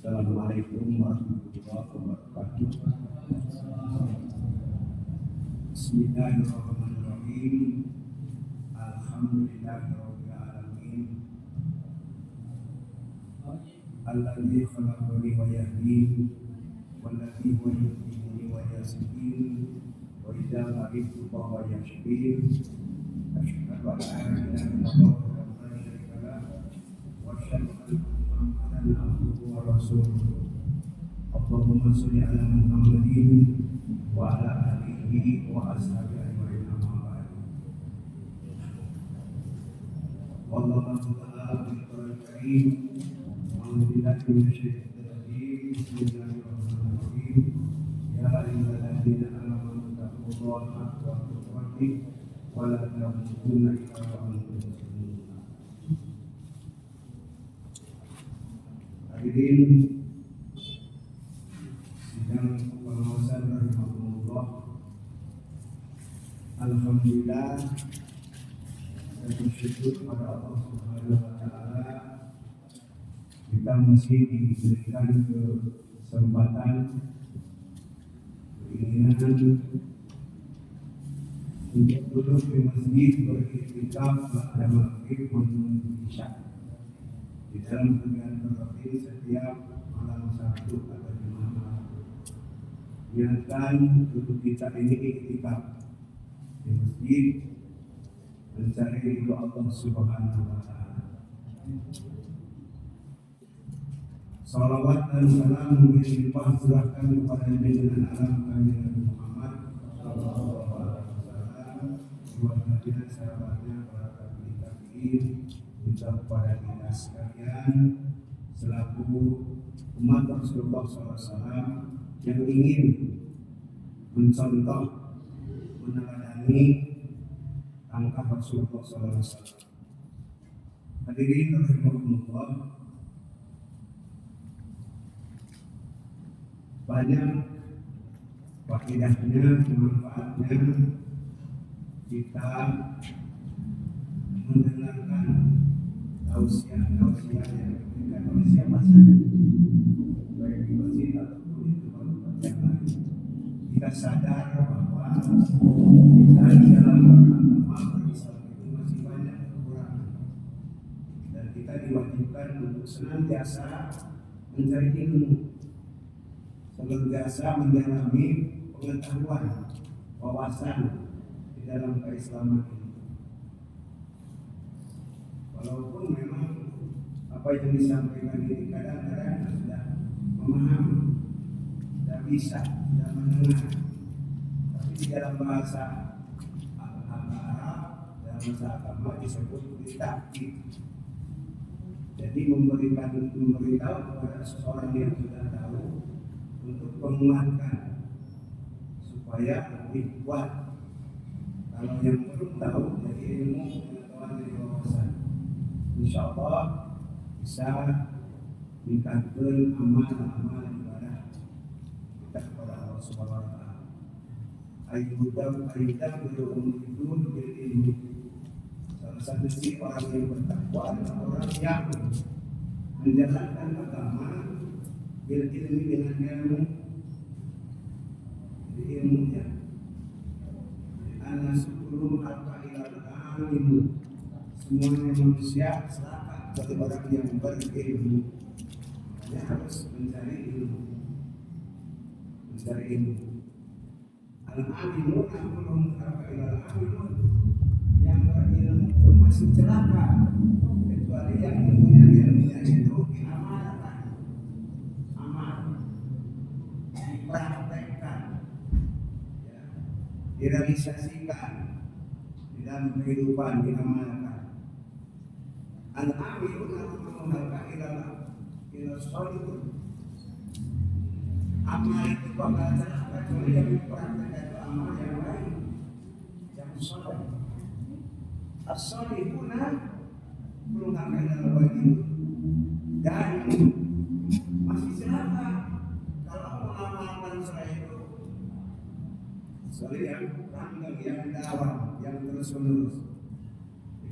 Assalamualaikum warahmatullahi wabarakatuh. Bismillahirrahmanirrahim. Alhamdulillahirabbil alamin. Alladzi khalaqani wa yahdini walladzi huwa yuhyini wa yasqini wa idza maridtu fa huwa yashfini. Asyhadu an la ilaha illallah wa la syarika lahu wa asyhadu anna Muhammadan abduhu wa rasuluh. Allahumma sholli ala Muhammadin wa ala alihi wa ashabihi ajma'in. Amma ba'd. Wallahu ta'ala bil karim. A'udzubillahi minasyaitonir rajim. Bismillahirrahmanirrahim. Ya ayyuhalladzina amanu taqullaha haqqa tuqatih wa la tamutunna illa wa antum muslimun. Hadirin sidang pengawasan rahimahullah, alhamdulillah dan bersyukur pada Allah Subhanahu wa taala kita masih diberikan kesempatan keinginan untuk duduk di masjid beriktikaf pada maghrib menuju isya di dalam kegiatan rutin setiap malam Sabtu atau Jumat malam. Niatkan untuk kita ini iktikaf di masjid mencari ridho Allah Subhanahu wa taala. Salawat dan salam berlimpah curahkan kepada junjungan alam kami Nabi Muhammad sallallahu alaihi wasallam, keluarganya, sahabatnya, para tabi'in, juga kepada kita sekalian selaku umat Rasulullah SAW yang ingin mencontoh, meneladani langkah Rasulullah SAW. Hadirin rahimahullah, banyak faedahnya, manfaatnya kita mendengarkan tausiah-tausiah yang diberikan oleh siapa saja, baik di masjid ataupun di tempat-tempat yang lain. Kita sadar bahwa kita di dalam beragama berislam itu masih banyak kekurangan, dan kita diwajibkan untuk senantiasa mencari ilmu, senantiasa mendalami pengetahuan, wawasan di dalam keislaman ini. Walaupun memang apa yang disampaikan ini kadang-kadang sudah memahami, sudah bisa, sudah mendengar, tapi di dalam bahasa Arab, dalam bahasa agama disebut ditakdir. Jadi memberitahu kepada seseorang yang sudah tahu untuk menguatkan supaya lebih kuat. Kalau yang belum tahu, jadi ilmu, pengetahuan, dari wawasan, insya Allah bisa meningkatkan amal ibadah kita kepada Allah Subhanahu wa taala. Ayyudam berumur bil ilmi. Salah satu sifat orang yang bertakwa adalah orang yang menjalankan agama bil ilmi, dengan ilmu, di ilmunya. Anasukul hatta ilal alim. Semuanya manusia serakah bagi orang yang berilmu. Hanya harus mencari ilmu. Al-alimun kulluhum hatta ilal alimun. Yang berilmu pun masih celaka, kecuali yang ilmunya itu diamalkan, dipraktekkan, ya, direalisasikan di dalam kehidupan, diamalkan. Al-amilun al-muhalka ila sholihun. Amal itu bakal celaka kecuali yang dipraktekkan itu amal yang baik, yang soleh. As-sholihuna muhalka ila wajib. Dan masih celaka kalau mengamalkan soleh itu, soleh yang langgeng, yang dalam, yang terus menerus.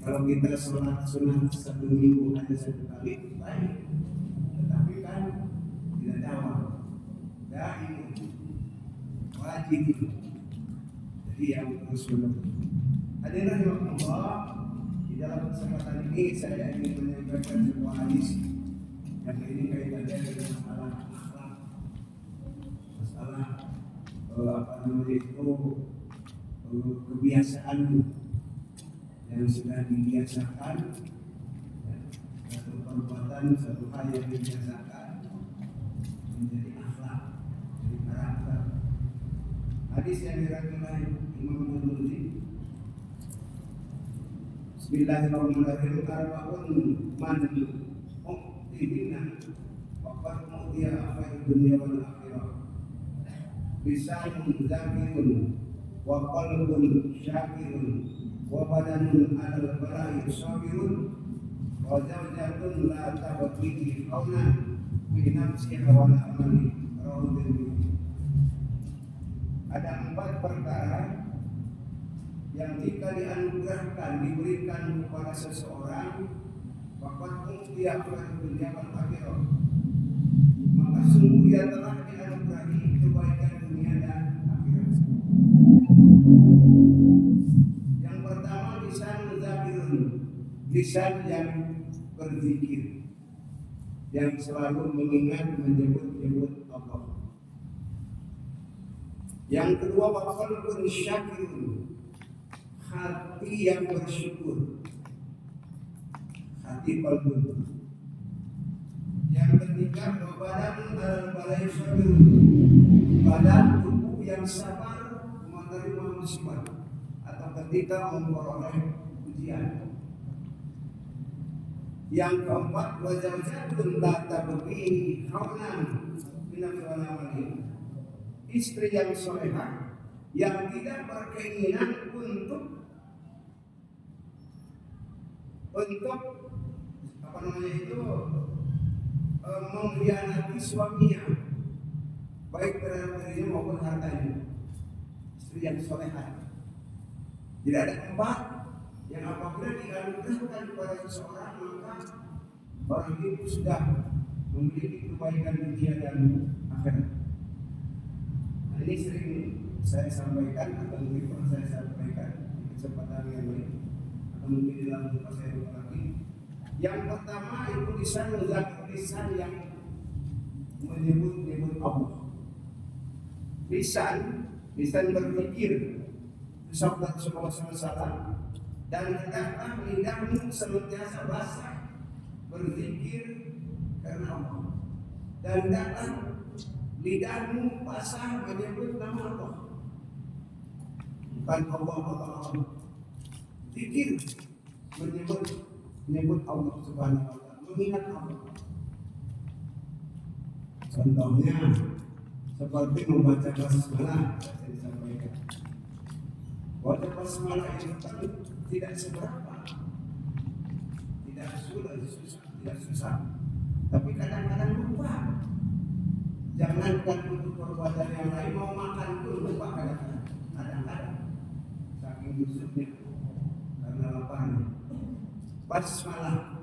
Kalau kita sholat sunat satu minggu hanya satu kali, baik. Tetapi kan dawam, daim, wajib. Jadi yang terus menerus. Hadirin rahimakumullah, di dalam kesempatan ini saya ingin menyampaikan sebuah hadis yang ini kaitannya dengan masalah akhlak, masalah kebiasaan yang sudah dibiasakan, satu perbuatan, satu hal yang dibiasakan menjadi akhlak, menjadi karakter. Hadis yang diriwayatkan Imam Tirmidzi. Bismillahirrahmanirrahim. Arba'un man mu'tidina waqad mu'tiya khairud dunya wal akhirah. Lisanun zakirun wa qalbun syakirun wa badanun 'alal bala'i sabirun wa zawjatun la tabghi qawlan fi nafsiha wa la amali. Ada 4 perkara yang jika dianugerahkan, diberikan kepada seseorang, maka dia akan menjabat akhirah. Maka sungguh ia telah dianugerahi kebaikan dunia dan akhirat. Yang pertama, lisan zakirun, lisan yang berzikir, yang selalu mengingat, menyebut Allah. Yang kedua, qalbun syakirun, hati yang bersyukur, hati qalbun. Yang ketiga, badan al-balai sabirun, badan tubuh yang sabar menerima musibah atau ketika memperoleh ujian. Yang keempat, wajawjatun la tabghi qawlan min al-amali, istri yang solehah yang tidak berkeinginan untuk mengkhianati suaminya, baik terhadap dirinya maupun hartanya. Istri yang solehah. Tidak ada tempat yang apabila dianugerahkan kepada seseorang, maka orang itu sudah memiliki kebaikan dunia dan akhirat. Nah, ini sering saya sampaikan atau mungkin pernah saya sampaikan di kesempatan yang lain atau mungkin di dalam tempat saya lagi. Yang pertama itu lisan zakir, lisan yang menyebut Allah. Lisan berpikir, sabda Rasulullah SAW, dan hendaklah lidahmu senantiasa basah berzikir karena Allah, dan hendaklah lidahmu basah menyebut nama Allah, bukan Allah. Zikir menyebut Allah Subhanahu wa ta'ala, mengingat Allah. Contohnya seperti membaca basmalah, saya disampaikan. Baca basmalah itu kan tidak seberapa, tidak susah, tapi kadang-kadang lupa. Jangankan untuk perbuatan yang lain, mau makan pun lupa kadang-kadang. Saking busuknya karena laparnya. Basmalah,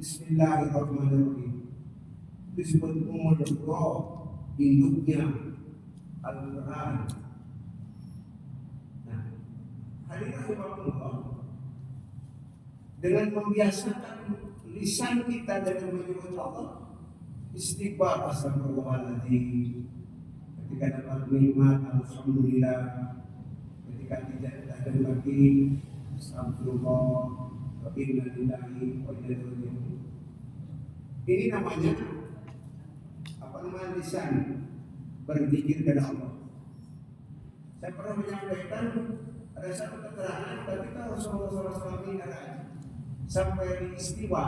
Bismillahirrahmanirrahim, disebut umul roh, induknya Al-Quran. Nah, hadirin rahimakumullah, dengan membiasakan lisan kita dengan menyebut Allah, istighfar, astagfirullahaladzim, ketika dapat nikmat alhamdulillah, ketika tidak ada lagi astagfirullah wa inna lillahi wa inna ilaihi raji'un. Ini namanya lisan berzikir kepada Allah. Saya pernah menyampaikan ada satu keterangan ketika Rasulullah SAW sampai di Istiwa,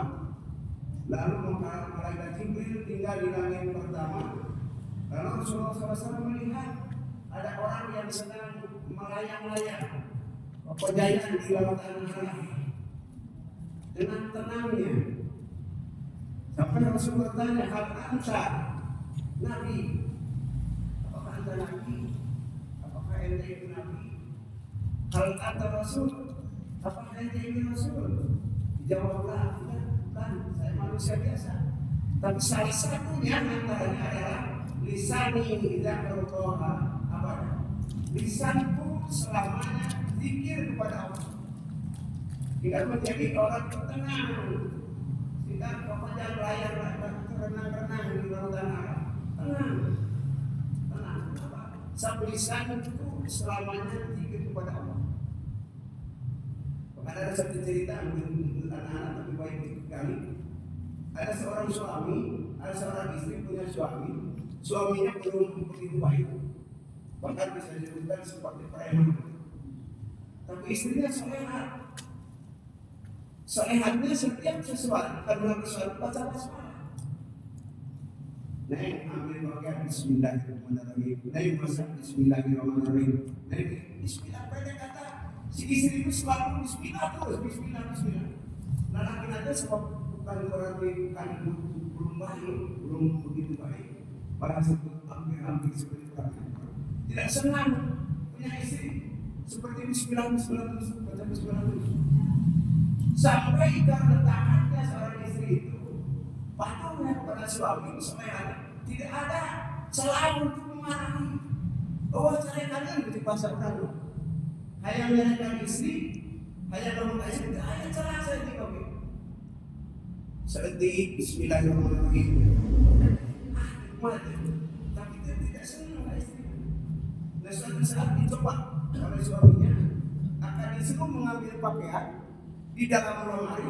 lalu malaikat Jibril tinggal di langit pertama. Lalu Rasulullah SAW melihat ada orang yang sedang melayang-layang berjayaan di lautan haram dengan tenangnya. Sampai Rasul bertanya, hal anta Nabi? Apakah anda Nabi? Apakah anda itu Nabi? Hal anta Rasul? Apakah anda itu Rasul? Jawablah, tidak, bukan, saya manusia biasa. Tapi salah satunya antaranya adalah lisani idza qarqaha apa? Lisanku selamanya zikir kepada Allah. Tidak menjadi orang tenang. Tidak kepada layar renang-renang di lautan Arab. Tenang. Apa? Sabtu lisan itu selamanya zikir kepada Allah. Bahkan ada satu cerita untuk anak-anak lebih baik sekali. Ada seorang suami, ada seorang istri punya suami, suaminya belum begitu baik, bahkan bisa disebutkan seperti preman. Tapi istrinya solehatnya setiap sesuatu karena sesuatu baca basmalah. Neng ambil bagian Bismillahirrahmanirrahim. Neng masak Bismillahirrahmanirrahim. Neng Bismillah pendek kata si istri itu selalu Bismillah terus Bismillah. Laki aja sebab bukan berarti bukan belum baik, belum begitu baik. Para sebut hampir seperti itu. Tidak senang punya istri seperti Bismillah baca Bismillah terus. Sampai karena taatnya seorang istri itu patuhnya kepada suami supaya tidak ada celah untuk memarahi. Oh cara kalian di pasar orang hanya menyalahkan istri, hanya ngomong istri, hanya celah saya di kami. Seperti Bismillahirrahmanirrahim. Tapi dia tidak senang istri. Dan suatu saat dicoba oleh suaminya akan disuruh mengambil pakaian di dalam almari,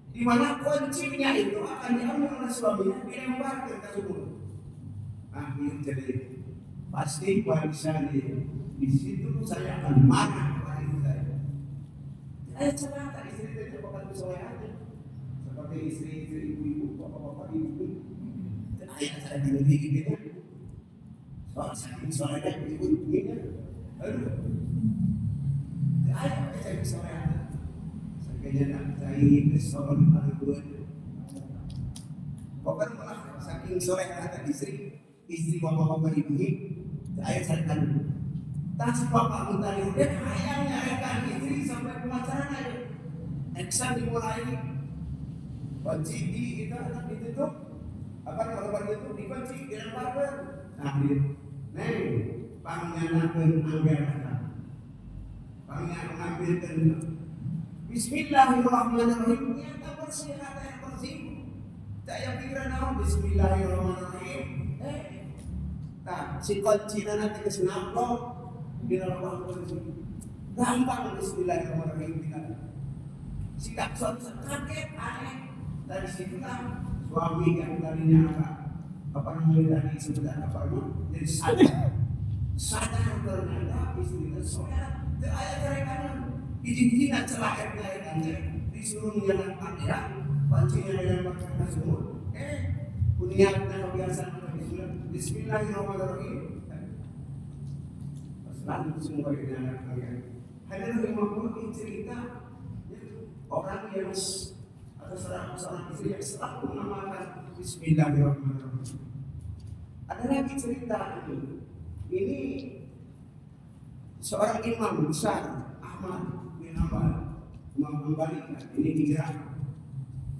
di mana kuncinya itu akan diambil oleh suaminya dilempar ke sumur. Jadi pasti wanita di situ saya akan marah kepada istri saya. Saya celaka istri saya bukan kesolehannya seperti istri ibu-ibu, bapak-bapak ibu. Ayah saya bilang gitu. Soalnya ibu begini. Ayah saya kesolehan. Saya nak cari kesolehan paling bukan malah saking solehan istri bapak-bapak ibu ini. Ayah saya kan tas bapak tadi udah ayah nyarikan istri sampai pemacaran aja. Eksan dimulai kunci di kita anak ditutup apa kalau itu dikunci dengan barber. Nah, neng pangganakeun anggaran. Pangganakeun Bismillahirrahmanirrahim. Nyata bersih kata yang bersih. Saya pikiran naon Bismillahirrahmanirrahim. Nah, si kunci nanti kesenamplok di dalam kunci. Gampang Bismillahirrahmanirrahim kita. Sikap suatu kaget aneh. Dari situlah suami yang tadinya apa namanya tadi sebenarnya apa itu jadi sadar ternyata istrinya soalnya ayat mereka izin celahnya disuruh menyalakan ya pancinya yang pakai semua punyanya kebiasaan Bismillahirrahmanirrahim selalu semua yang hanya 50 cerita orang yang atau seorang istri yang selalu mengamalkan Bismillahirrahmanirrahim. Ada lagi cerita ini seorang imam besar Ahmad bin Hanbal, Imam Hanbali ini di Irak,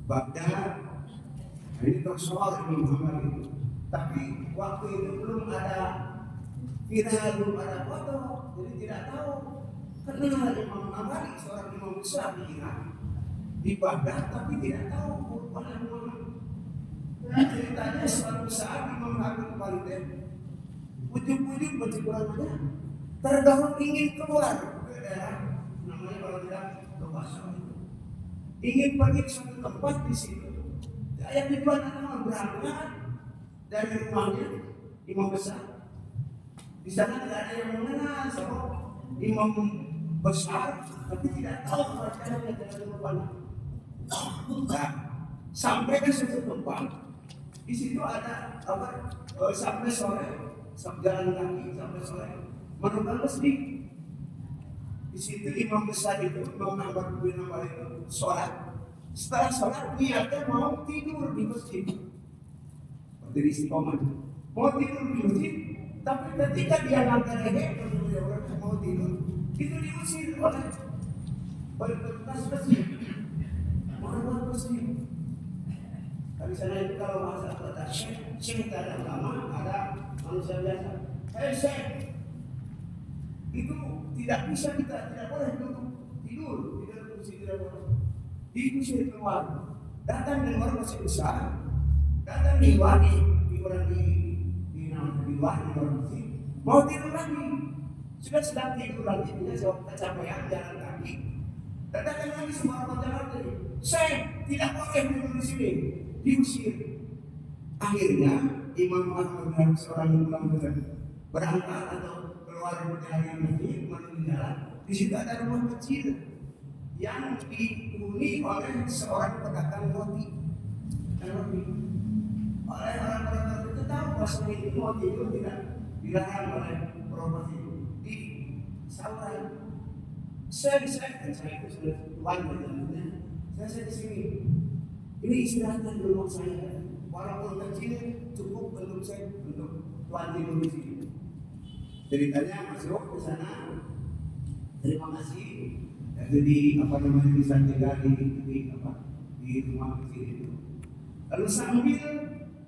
Baghdad. Ini tersoal Imam Hanbali. Tapi waktu itu belum ada viral, belum ada foto, jadi tidak tahu kenal Imam Hanbali, seorang imam besar di Irak. Di Baghdad tapi tidak tahu merupakan Muhammad. Ceritanya suatu saat Imam Habib Khalid ujung-ujung bercikurannya tergahung ingin keluar ke daerah namanya kalau tidak Lokasau itu. Ingin pergi ke suatu tempat di situ. Yang tujuan adalah berangkat dari rumahnya imam besar. Di sana tidak ada yang mengenal sama imam besar, tapi tidak tahu perjalanannya dari mana. Nah, sampai ke suatu tempat, di situ ada apa? Sampai sore, jalan kaki sampai sore, menemukan masjid. Di situ imam besar itu, Imam Ahmad bin Hanbal itu sholat. Setelah sholat, niatnya mau tidur di masjid. Berdiri istiqomah, mau tidur di masjid, tapi ketika dia langgar mau tidur, itu diusir oleh petugas masjid. Orang masjid. Di sana itu kalau bahasa kata syekh ada ulama, ada manusia biasa. Syekh itu tidak bisa, kita tidak boleh duduk tidur di dalam kursi, tidak boleh. Di kursi keluar, datang dari luar masih besar, datang di luar di luar kursi, mau tidur lagi, sudah sedang tidur lagi, punya kecapean jalan kaki, datang lagi semua orang jalan tadi. Saya tidak boleh duduk di sini, diusir. Akhirnya Imam Ahmad dan seorang imam berangkat atau keluar dari masjid menuju jalan. Di situ ada rumah kecil yang dihuni oleh seorang pedagang roti. Oleh orang-orang itu tahu bahwa ini roti itu tidak dilarang oleh properti itu. Di saluran saya itu sudah tuan berjalannya. Saya di sini. Ini istirahat di rumah saya. Walaupun kecil cukup untuk saya untuk tuan tidur di sini. Ceritanya masuk ke sana. Terima kasih. Jadi bisa tinggal di rumah kecil itu. Lalu sambil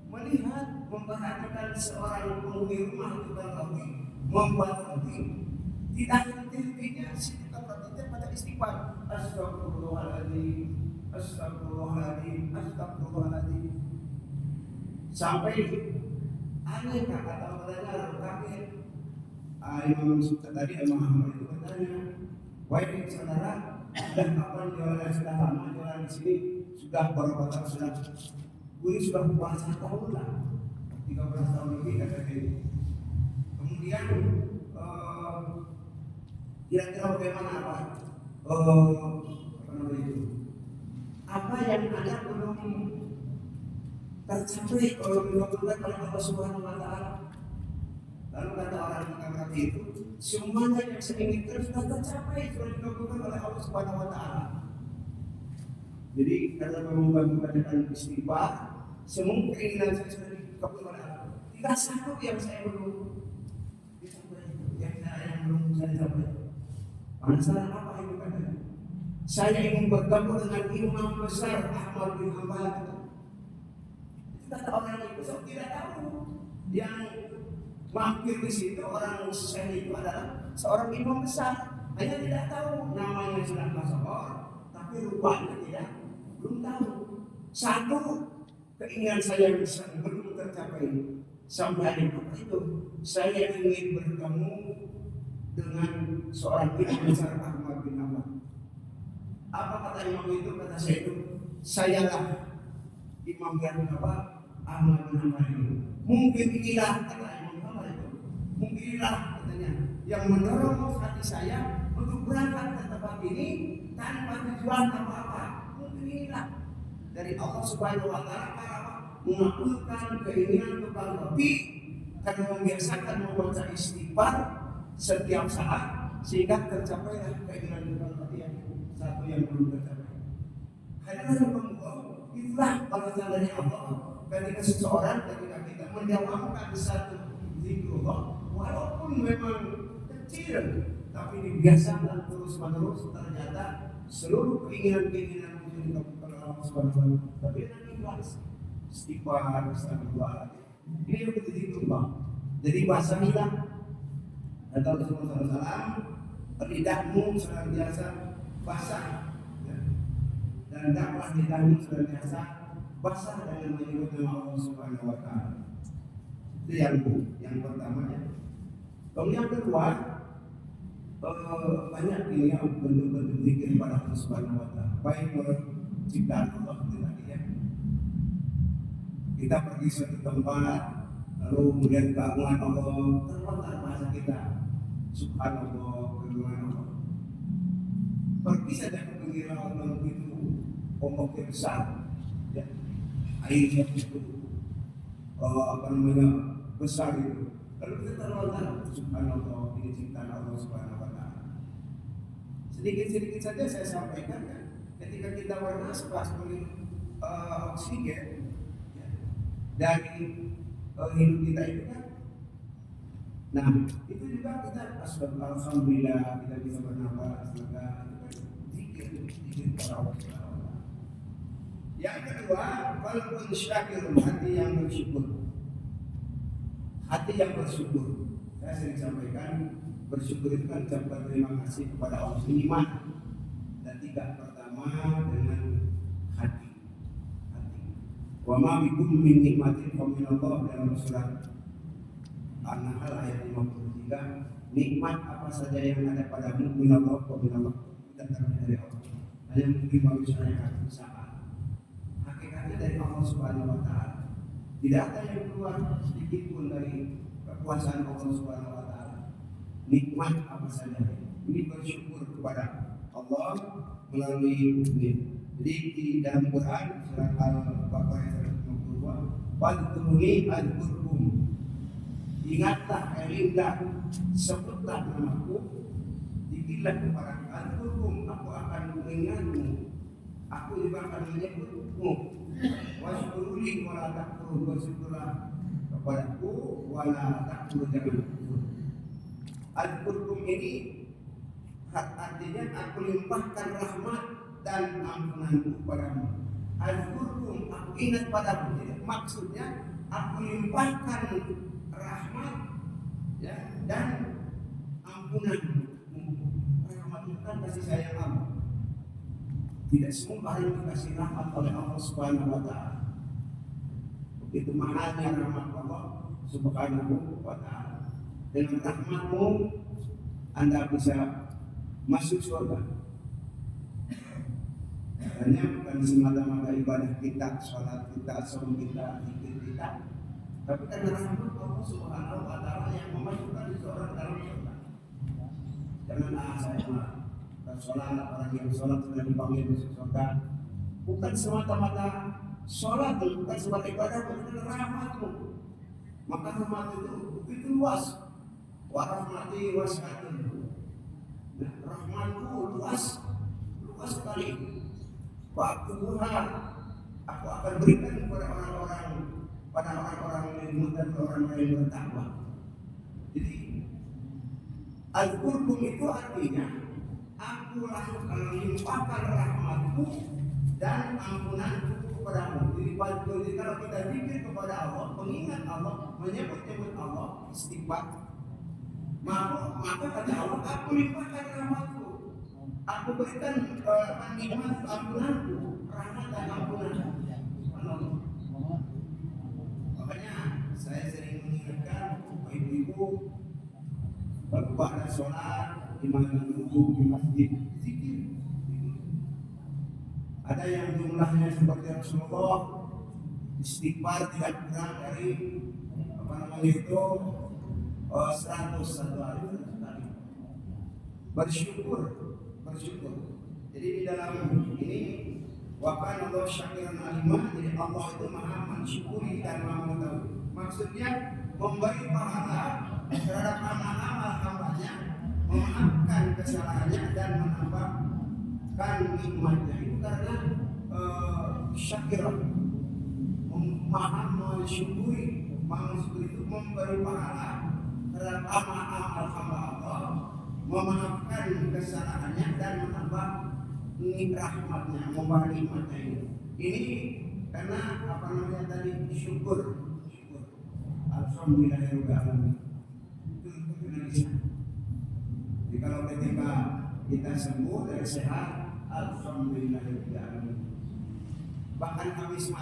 melihat memperhatikan seorang penghuni rumah itu roti, membuat roti. Tidak henti-hentinya si tukang roti pada istighfar. Astagfirullahaladzim, astagfirullahaladzim, astagfirullahaladzim. Sampai aneh kata mendengar kafir. Imam tadi Imam Ahmad itu bertanya, wahai saudara, sudah kapan jualan, sudah lama jualan di sini, sudah berapa tahun sudah? Ini sudah puasa tahun lah, 13 tahun lebih kata dia. Kemudian kira-kira bagaimana apa yang ada belum tercapai kalau dilakukan oleh Allah Subhanahu Wa Taala. Lalu kata orang kafir itu, semuanya yang saya inginkan sudah tercapai, sudah dilakukan oleh Allah Subhanahu Wa Taala. Jadi karena membacakan istighfar, semua keinginan saya sudah dikabul oleh Allah. Tidak satu yang saya belum dicapai, yang belum saya capai. Masalah apa itu katanya? Saya ingin bertemu dengan imam besar Ahmad bin Hanbal. Kata orang itu saya tidak tahu. Yang mampir di situ orang saya itu adalah seorang imam besar. Hanya tidak tahu namanya sudah masyhur, tapi rupanya belum tahu. Satu keinginan saya besar belum tercapai. Sampai apa itu? Saya ingin bertemu dengan seorang imam besar Ahmad bin Hanbal. Apa kata imam itu? Kata saya itu, sayalah imam yang Ahmad bin Hanbal itu. Mungkin inilah kata imam Hanbal itu. Mungkin inilah katanya yang mendorong hati saya untuk berangkat ke tempat ini tanpa tujuan apa-apa. Mungkin inilah dari Allah Subhanahu Wa Taala mengabulkan keinginan tukang roti karena membiasakan membaca istighfar setiap saat sehingga tercapailah keinginan tukang roti yang satu yang belum tercapai. Hadirin itulah balasan dari Allah ketika kita menjawabkan satu zikrullah walaupun memang kecil tapi dibiasakan terus-menerus, ternyata seluruh keinginan-keinginan itu dikabulkan oleh Allah Subhanahu wa taala. Tapi nanti ikhlas, istighfar, astagfirullah. Ini yang kita zikrullah. Jadi bahasalah kata Rasulullah SAW, lidahmu senantiasa basah dan dakwah lidahmu senantiasa basah dengan menyebut nama Allah Subhanahu wa taala. Itu yang pertama ya. Kemudian yang kedua, banyak ini bentuk-bentuk zikir pada Allah Subhanahu wa taala. Baik menurut ciptaan Allah tadi ya. Kita pergi suatu tempat lalu kemudian keagungan Allah terlontar bahasa kita. Subhanallah, keagungan Allah. Pergi saja ke pinggir laut lalu itu ombaknya besar. Ya. Airnya itu besar itu. Lalu kita terlontar Subhanallah, ini ciptaan Allah Subhanahu wa taala. Sedikit-sedikit saja saya sampaikan ya. Ketika kita bernafas minum oksigen ya, dari hidup kita itu kan. Nah, itu juga kita alhamdulillah kita bisa bernafas, maka itu kan zikir kepada Allah Subhanahu wa taala. Yang kedua, qalbun syakirun, hati yang bersyukur. Hati yang bersyukur. Saya sering sampaikan, bersyukur itu kan ucapan terima kasih kepada Allah minimal. Dan tiga, pertama dengan hati. Wa ma bikum min nikmatin fa min Allah, dalam surat An-Nahl ayat 53, nikmat apa saja yang ada padamu min Allah wa min Allah, datangnya dari Allah. Hanya mungkin manusia yang berusaha. Hakikatnya dari Allah Subhanahu wa taala. Tidak ada yang keluar sedikit pun dari kekuasaan Allah Subhanahu wa taala. Nikmat apa saja ini bersyukur kepada Allah melalui ini. Jadi di dalam Quran surat Al-Baqarah ayat 52, "Wadkuruni adzkurkum." Ingatlah, ingat, sebutlah namaku, dikirlah kepada adzkurkum, aku akan mengingatmu, aku juga akan menyebutmu. Washkuruli wa la takfurun, bersyukurlah kepadaku wa la takfur, jangan kufur. Adzkurkum ini artinya aku limpahkan rahmat dan ampunanku padamu. Adzkurkum, aku ingat padamu. Maksudnya aku limpahkan rahmat, ya, dan ampunanmu. Rahmat itu kan kasih sayang Allah. Tidak semua yang dikasih rahmat oleh Allah Subhanahu wa taala. Begitu mahalnya rahmat Allah Subhanahu wa taala. Dengan rahmatmu Anda bisa masuk surga. Hanya bukan semata-mata ibadah kita, sholat kita, saum kita, zikir kita, tapi karena rahmat Allah Subhanahu wa taala yang memasukkan seseorang dalam surga. Jangan saya sholat, orang yang sholat sudah dipanggil masuk surga. Bukan semata-mata sholat, bukan sebagai ibadah, bukan rahmatmu. Maka rahmat itu luas. Wa rahmati wasi'atun. Nah, rahmatku luas sekali. Wa'tuha, aku akan berikan kepada orang-orang yang dan orang-orang yang bertakwa. Jadi al-qur'an itu artinya aku lakukan limpahkan rahmatku dan ampunanku kepadamu. Jadi kalau kita zikir kepada Allah, mengingat Allah, menyebut-nyebut Allah, istighfar, maka kata Allah, aku limpahkan rahmatku, aku berikan nikmat ampunanku, rahmat dan ampunanku. Makanya saya sering mengingatkan ibu-ibu, kalau pada sholat, imam duduk di masjid, zikir. Ada yang jumlahnya seperti Rasulullah, istighfar tidak kurang dari 100 satu hari. Bersyukur. Jadi di dalam ini wakan Allah syakiran alimah, jadi Allah itu maha mensyukuri dan maha mengetahui. Maksudnya memberi pahala terhadap amal-amal hambanya, memaafkan kesalahannya dan menambahkan nikmatnya. Itu karena syakir, maha mensyukuri. Mensyukuri itu memberi pahala terhadap amal-amal hamba Allah, memaafkan kesalahannya dan menambah rahmatnya, memberi nikmatnya ini. Ini karena tadi syukur. Alhamdulillahirabbil alamin. Itu Indonesia. Jadi kalau ketika kita sembuh dan sehat, alhamdulillahirabbil alamin. Bahkan habis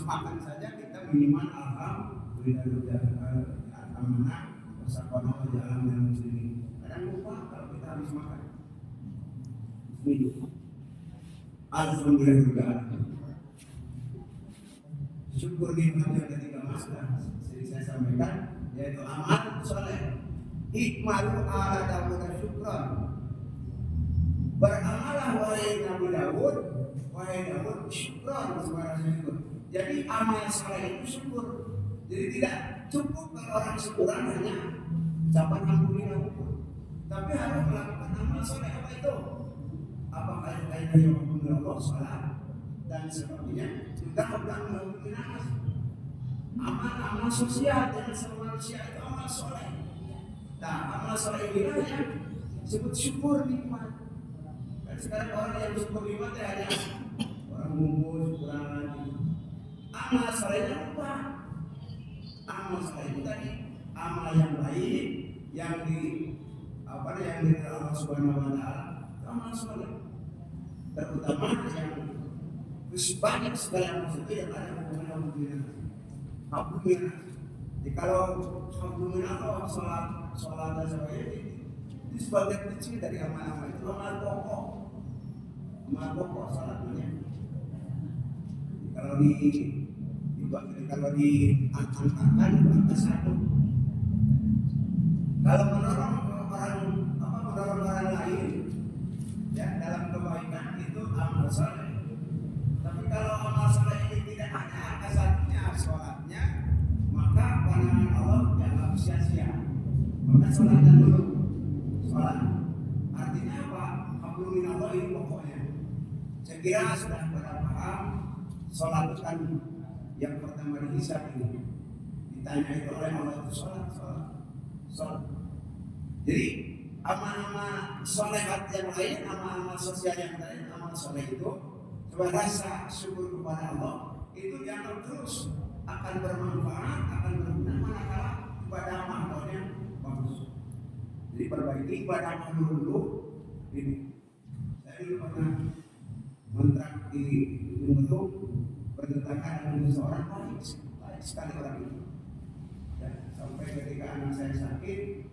makan saja kita minimal alhamdulillahirabbil alamin. Amanah wasaqana jalan yang muslimin. Kadang lupa kalau kita habis makan. Bismillah. Alhamdulillahirabbil alamin. Syukur nikmat yang ketiga masalah saya sampaikan, yaitu amal soleh. Ikmalu ala Dawud syukran. Beramalah wahai Nabi Dawud, syukran sebenarnya syukur. Jadi amal soleh itu syukur. Jadi tidak cukup kalau orang syukuran hanya ucapan alhamdulillah, tapi harus melakukan amal soleh. Apa itu? Apakah kaitannya dengan Allah, salat dan sebagainya? Juga melakukan amal sosial dengan sama manusia, itu amal soleh. Nah, amal soleh ini yang disebut syukur nikmat. Dan sekarang orang yang syukur nikmat hanya orang mengumpul syukuran gitu. Amal solehnya lupa. Amal soleh itu tadi amal yang baik yang yang dari Allah Subhanahu Wa Taala. Amal soleh terutama yang banyak segala maksudnya yang ada hubungan dengan hablumina. Jadi kalau hablumina Allah sholat dan sebagainya itu sebagian kecil dari amal-amal itu amal pokok sholatnya. Kalau diangkat-angkatkan itu angka satu. Kalau menolong orang lain ya dalam kebaikan itu amal soleh. Tapi kalau amal soleh ini tidak ada angka satunya sholatnya, maka pandangan Allah dianggap sia-sia. Maka sholatnya dulu. Sholat artinya apa? Hablum minallah ini pokoknya. Saya kira sudah pada paham. Sholat itu kan yang pertama dihisab ini. Ditanya itu oleh Allah itu sholat. Jadi amal-amal sholehat yang lain, amal-amal sosial yang lain, amal soleh itu sebuah rasa syukur kepada Allah itu dianggap terus akan bermanfaat, akan berguna manakala ibadah amalnya bagus. Jadi perbaiki ibadah amal dulu. Ini saya dulu pernah kontrak di Gunung berdekatan dengan seorang baik sekali orang itu. Ya, sampai ketika anak saya sakit,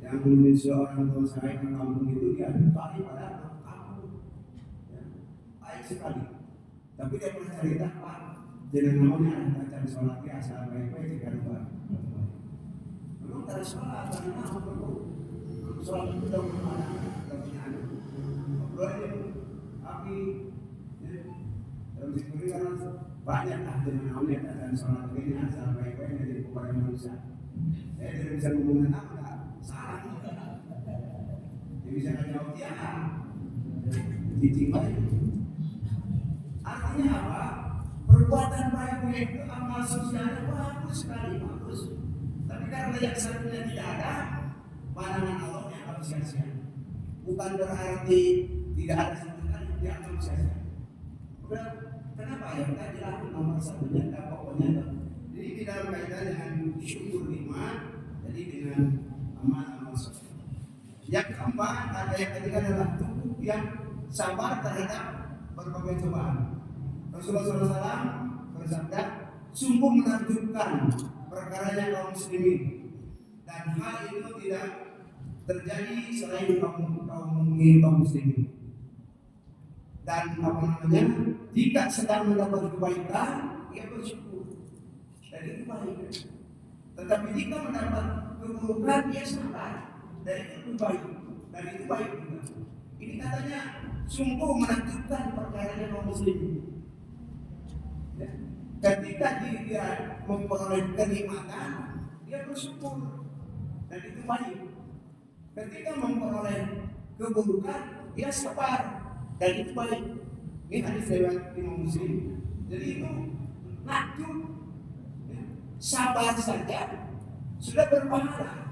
yang seorang tua saya di kampung itu dia ditarik pada kampung, ya, baik sekali. Tapi dia pernah cerita, Pak, jangan namanya ada cari sholat biasa, baik-baik jika lupa. Memang cari sholat, karena apa perlu? Sholat itu sudah bermana, sudah punya anak. Kemudian tapi dalam sikuri karena banyak jangan namanya dan sholat ini asal baik-baik dari kepada manusia. Saya tidak bisa ngomongin apa. Salah dia bisa jawab dia cicing baik. Artinya apa? Perbuatan baik itu amal sosialnya bagus sekali, bagus. Tapi karena yang satunya tidak ada, pandangan Allah yang harus sia-sia. Bukan berarti tidak ada sama sekali, dia akan sia-sia. Kenapa ya? Kita jelaskan nomor satunya, pokoknya. Jadi di dalam kaitan dengan syukur nikmat, jadi dengan amal soleh. Yang keempat, ada yang ketiga adalah tubuh yang sabar terhadap berbagai cobaan. Rasulullah SAW bersabda, sungguh menakjubkan perkaranya kaum muslimin, dan hal itu tidak terjadi selain kaum muslimin. Dan jika sedang mendapat kebaikan, ia bersyukur, dan itu baik. Tetapi jika mendapat keburukan, dia sabar, dan itu baik, dan itu baik juga. Ini katanya sungguh menakjubkan perkaranya kaum muslimin. Ya. Ketika dia memperoleh kenikmatan, dia bersyukur, dan itu baik. Ketika memperoleh keburukan, dia sabar, dan itu baik. Ini hadis riwayat Imam Muslim. Jadi itu nakjub, sabar saja sudah berpahala.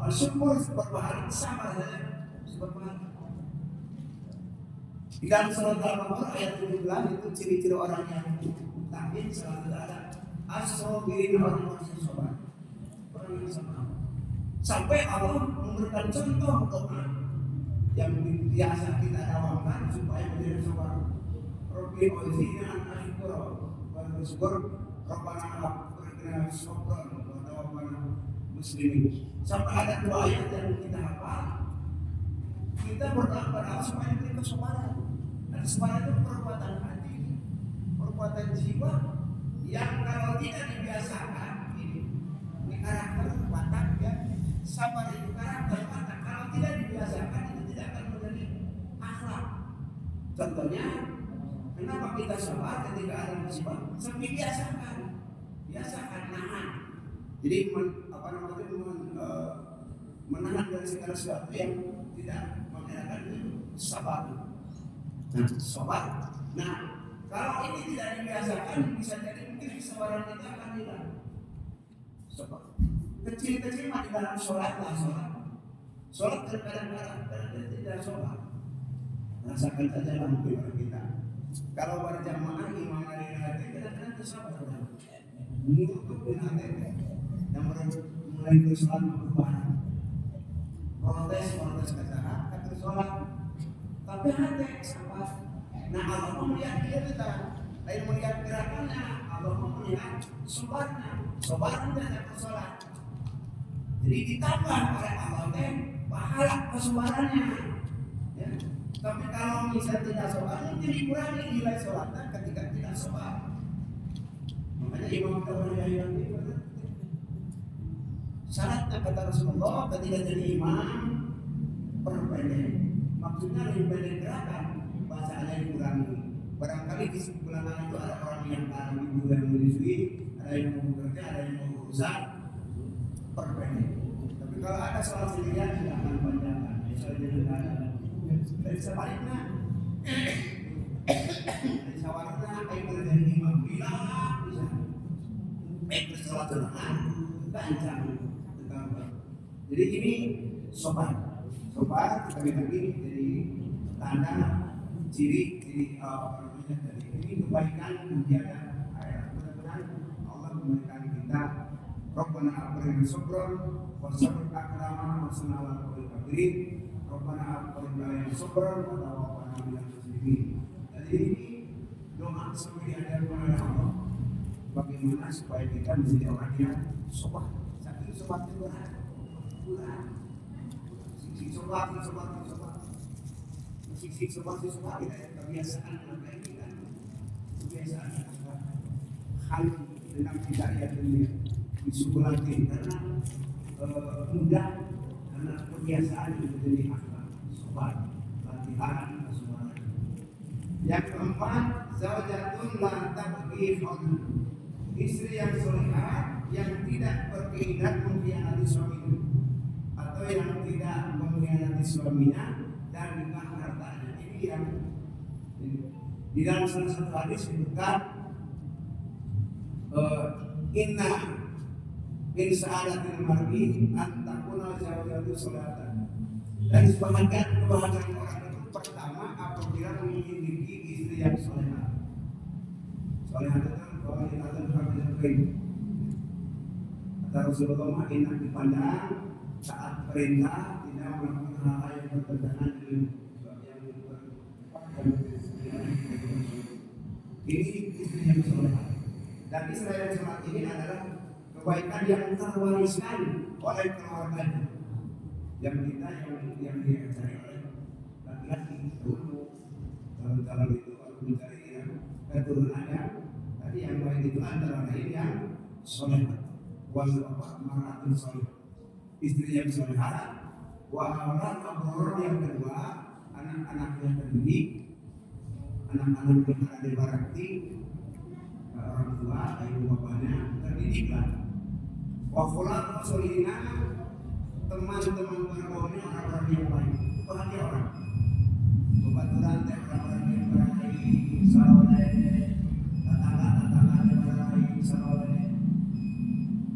Syukur berpahala, sabar saja sudah berpahala. Di dalam surat Al-Baqarah ayat 17 itu ciri-ciri orang yang takmin selalu ada as-sabirin, orang-orang yang sabar. Orang yang sabar. Sampai Allah memberikan contoh doa yang biasa kita dawamkan supaya menjadi sabar. Rabbi auzi'ni an ashkura wa ashkur Rabbana berikanlah sabran wa tawaffana muslimin. Sampai ada dua ayat yang kita hafal. Kita berdoa supaya diberi kesabaran. Dan kesabaran itu perbuatan hati, perbuatan jiwa yang kalau tidak dibiasakan ini karakter watak ya. Sabar itu karakter watak. Kalau tidak dibiasakan itu tidak akan menjadi akhlak. Contohnya, kenapa kita sabar ketika ada musibah? Sampai biasakan nahan. Jadi menahan dari segala sesuatu yang tidak mengenakan itu sabar. Sabar. Nah, kalau ini tidak dibiasakan, bisa jadi mungkin kesabaran kita akan hilang. Sabar. Kecil-kecil mah di dalam sholat lah sholat. Sholat terkadang tidak sholat. Rasakan saja lampu kita. Kalau berjamaah imam hari nanti kadang-kadang kesalahan orang. Untuk nanti yang mulai kesalahan berubah. Protes kata sholat. Tapi hati sabar. Nah Allah melihat kita, lain melihat gerakannya. Allah melihat sobarnya dan sholat. Jadi ditambah oleh Allah pahala kesobarannya. Ya. Tapi kalau misalnya tidak sobar, jadi kurangi nilai sholatnya ketika tidak sobar. Makanya Imam Ghazali yang ini syaratnya kata Rasulullah ketika jadi imam perpendek. Maksudnya lebih pendek gerakan, bacaannya dikurangi. Barangkali di sebelah kanan itu ada orang yang tahu ibu yang menyusui, ada yang mau bekerja, ada yang mau berusaha, perpendek. Tapi kalau ada soal sendirian silakan panjangkan. Misalnya dari sebaliknya, dari sawarna kayak menjadi imam bila bisa, bersolat sunat, panjang. Jadi ini sopan kami jadi tanda ciri dari ini kebaikan menjaga air. Mudah-mudahan Allah memberikan kita Rabbana a'inna sabran wa sabr akrama wa sanawal kabirin. Rabbana a'inna sabran wa tawaffana minal muslimin. Jadi ini doa sampai diajarkan oleh Allah bagaimana supaya kita menjadi orang yang sopan. Saat itu sopan itu berat. Sobat kita kebiasaan apa kita kebiasaan hal dengan tidak yang disulati karena mudah karena kebiasaan menjadi akhlak sobat latihan sobat. Yang keempat zaujatun la tabghi khadun, istri yang salihah yang tidak berkeinginan mengkhianati suaminya atau yang tidak mengkhianati suaminya dan juga hartanya. Ini yang di dalam salah satu hadis disebutkan inna min sa'adatil mar'i an takuna zawjatu salatan. Dan sebagian kebahagiaan orang itu pertama apabila memiliki istri yang salehah. Salehah itu kalau kita tahu kata Rasulullah enak dipandang saat perintah tidak melakukan hal yang bertentangan dengan ini istri yang salehah. Dan istri yang salehah ini adalah kebaikan yang terwariskan oleh keluarganya. Yang kita yang dicari oleh laki-laki dulu kalau itu kalau mencari yang keturunannya tadi yang baik itu antara lain yang salehah. Wa'alamatun salih, istri yang salihah. Wa'alamat abror yang kedua, anak-anak yang terdidik, anak-anak yang ada berbakti, orang tua, ibu bapaknya terdidiklah. Wa'afulat solihina, teman-teman bergaulnya orang-orang yang baik, itu bahagia orang. Kebetulan orang-orang yang baik, saleh, tetangga-tetangga yang baik, saleh.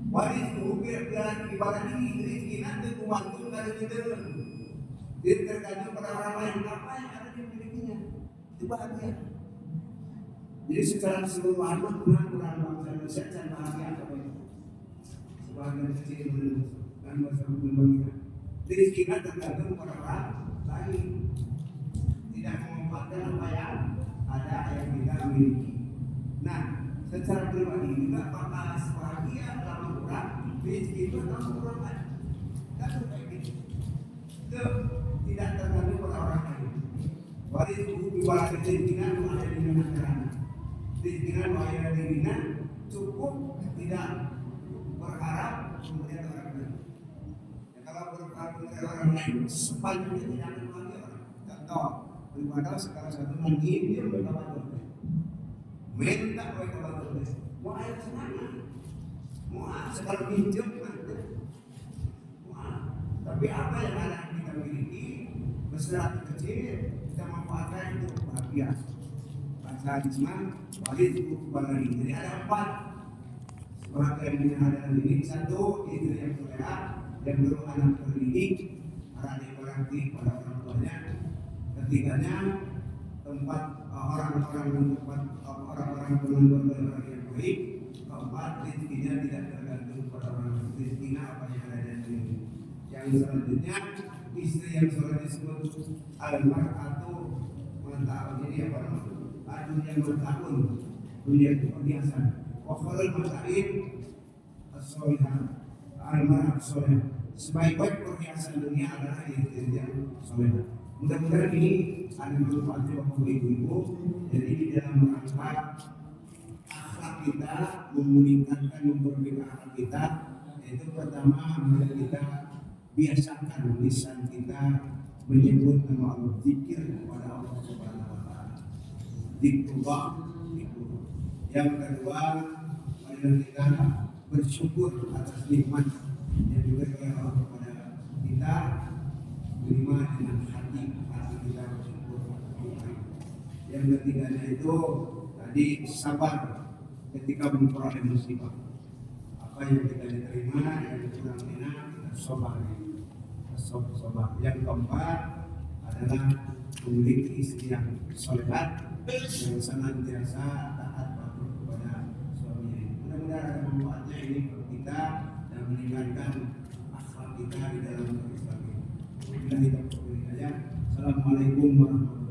Waris biar ibadah ini rezeki nanti kuantum dari kita. Dia tergantung pada orang lain apa yang ada di milikinya. Itu bahagia. Jadi secara keseluruhan kurang bangsa Indonesia dan bahagia apa itu? Sebagian kecil dulu dan berbagi. Rezeki tergantung pada orang lain. Tidak memanfaatkan apa yang ada yang kita miliki. Nah, secara pribadi juga apakah bahagia dalam kurang rezeki itu dalam kurang kan? Tak terbaik itu tidak tergantung pada orang lain. Waris buku biwala rezekinya ada di mana kerana rezekinya ada di mana cukup tidak berharap kemudian orang lain. Ya, kalau berharap kemudian orang lain sepanjangnya tidak akan bahagia orang. Contoh beribadah segala satu mandi dia berkabar minta mereka bantu, mau air senang, mau sekali pinjam, tapi apa yang ada kita miliki, besar atau kecil, kita manfaatkan untuk bahagia. Bahasa hadisnya, wajib cukup bagi. Jadi ada 4 sebagai yang ada di sini. 1 itu yang solehah, yang kedua anak terdidik, adik beraktif pada orang tuanya. Ketiganya tempat orang-orang penganggur yang baik. Keempat, rezekinya tidak tergantung pada orang. Rezekinya apa yang ada di sini. Yang selanjutnya, istri yang sudah disebut al-mar'atu manta'un, ini apa namanya? Dunia bertahun, dunia perhiasan. Wakil mata'in as-solihah, al-mar'at solihah. Sebaik-baik perhiasan dunia adalah istri yang solihah. Mudah-mudahan ini ada manfaatnya waktu ibu-ibu. Jadi di dalam rangka akhlak kita, meningkatkan, memperbaiki akhlak kita, itu pertama mari kita biasakan lisan kita menyebut nama Allah, zikir kepada Allah Subhanahu wa taala. Zikrullah. Yang kedua, mari kita bersyukur atas nikmat yang diberikan Allah kepada kita, terima dengan hati kita bersyukur. Yang ketiganya itu tadi sabar ketika memperoleh musibah. Apa yang kita diterima, yang kurang enak, kita sabar. Yang keempat adalah memiliki istri yang solehat, yang senantiasa taat patuh kepada suaminya. Mudah-mudahan ada manfaatnya ini untuk kita dan meningkatkan akhlak kita di dalam Islam. Assalamualaikum warahmatullahi wabarakatuh.